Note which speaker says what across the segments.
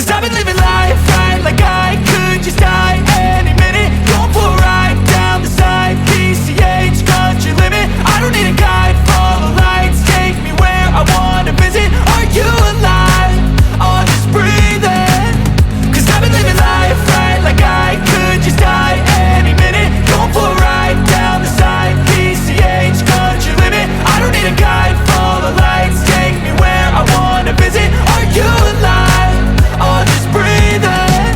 Speaker 1: Cause I've been living life right like I could just die any minute. Going for a ride down the side, PCH, country limit. I don't need a guide, follow lights, take me where I wanna visit. Are you alive? Or just breathing? Cause I've been living life right like I could just die any minute. Going for a ride down the side, PCH, country limit. I don't need a guide, follow lights, take me where I wanna visit. Are you alive? Or just breathing?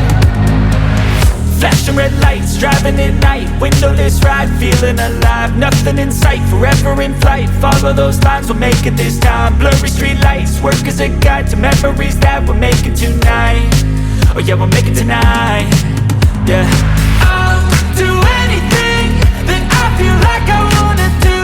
Speaker 1: Flashing red lights, driving at night, windowless ride, feeling alive. Nothing in sight, forever in flight. Follow those lines, we'll make it this time. Blurry street lights, work as a guide to memories that we're making tonight. Oh yeah, we'll make it tonight. Yeah. I'll do anything that I feel like I wanna do.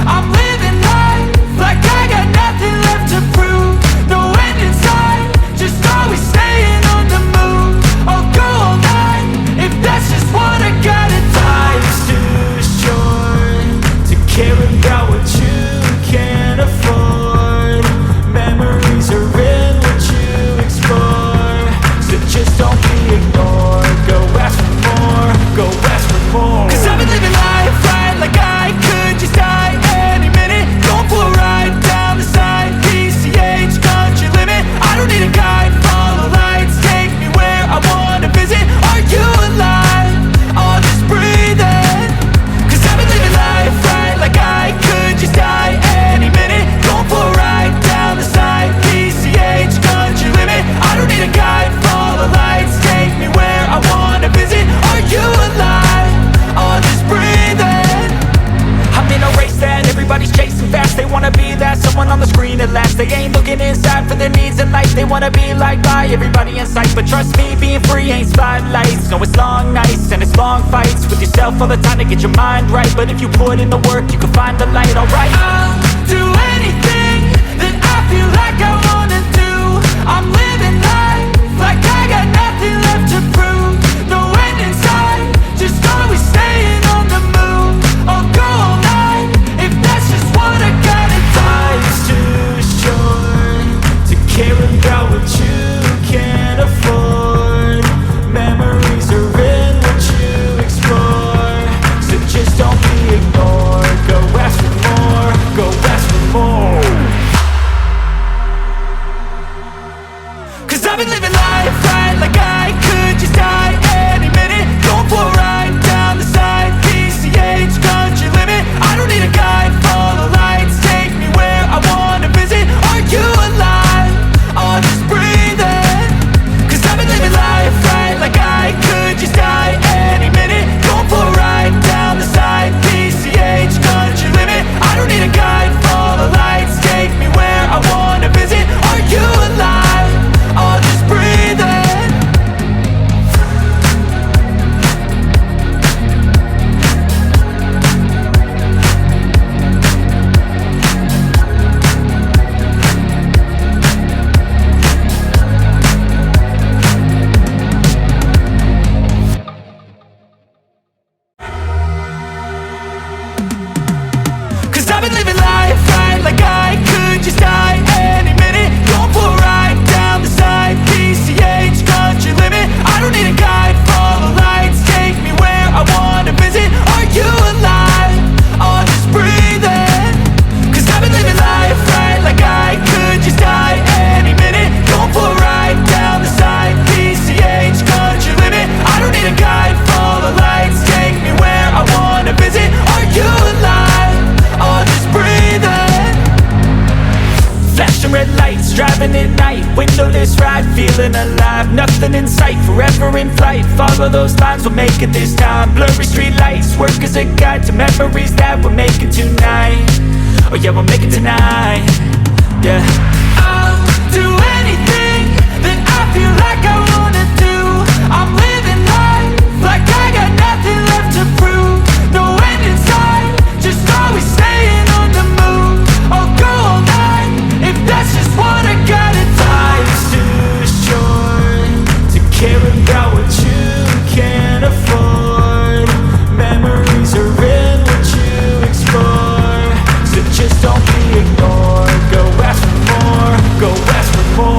Speaker 1: I'm living life like I got nothing left to prove. No end in sight, just always staying on the move. I'll go all night if that's just what I gotta do. Life's too short to care about what you can't afford. Memories are in what you explore, so just don't be ignored. Go ask for more, go ask for more. Cause I've been living life right like I could just die any minute. Going for a ride down the side, PCH, country limit. I don't need a guide, follow lights, take me where I wanna visit. Are you alive? Or just breathing? Cause I've been living life right like I could just die any minute. Going for a ride down the side, PCH, country limit. I don't need a guide, follow lights, take me where I wanna visit. Are you alive? Or just breathing? I'm in a race that everybody's chasing fast. They wanna be that someone on the screen at last. They ain't looking inside for their needs in life. They wanna be liked by everybody in sight. But trust me, being free ain't spotlights. No, it's long nights and it's long fights with yourself all the time to get your mind right. But if you put in the work, you can find the light, alright. I'll do anything that I feel like I wanna do. I'm living life like I got nothing left to prove. No end in sight, just always staying on the move. I'll go all night if that's just what I gotta do. Life's too short to care about what you can't afford. Memories are in what you explore, so just don't be ignored. Go ask for more, go ask for more. Cause I've been living life right like I could just die any minute. Going for a ride down the side, PCH, country limit. I don't need a guide, follow lights, take me where I wanna visit. Are you alive? Or just breathing? Cause I've been living life right like I could just die any minute. Going for a ride down the side, PCH, country limit. I don't need a guide, follow lights, take me where I wanna visit. Are you alive? Or just breathing? Cause I've been living life right like I could just die any minute. Going for a ride down the side, PCH, country limit. I don't need a guide, follow lights, take me where I wanna visit. Are you alive? Or just breathing? Cause I've been living life right like I could just die any minute. Going for a ride down the side, PCH, country limit. I don't need a guide, follow lights, take me where I wanna visit. Are you alive? Or just breathing? Flashing red lights, driving at night, windowless ride, feeling alive. Nothing in sight, forever in flight. Follow those lines, we'll make it this time. Blurry street lights, work as a guide to memories that we're making tonight. Oh yeah, we'll make it tonight. Yeah. I'll do anything that I feel like I wanna do. I'm living life like I got nothing left to prove. No end in sight, just always staying on the move. I'll go all night if that's just what I gotta do. Life's too short to care about what you can't afford. Memories are in what you explore, so just don't be ignored. Go ask for more, go ask for more.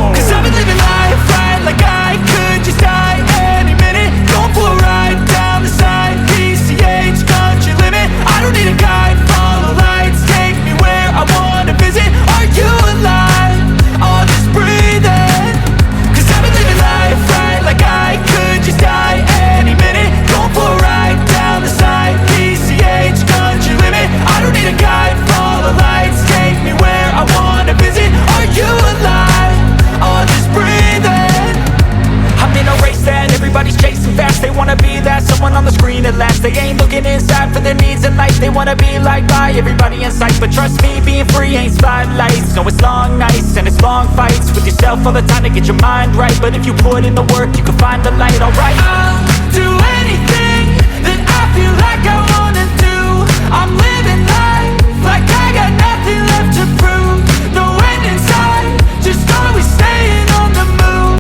Speaker 1: They ain't looking inside for their needs in life. They wanna be liked by everybody in sight. But trust me, being free ain't spotlights. No, it's long nights and it's long fights with yourself all the time to get your mind right. But if you put in the work, you can find the light, alright.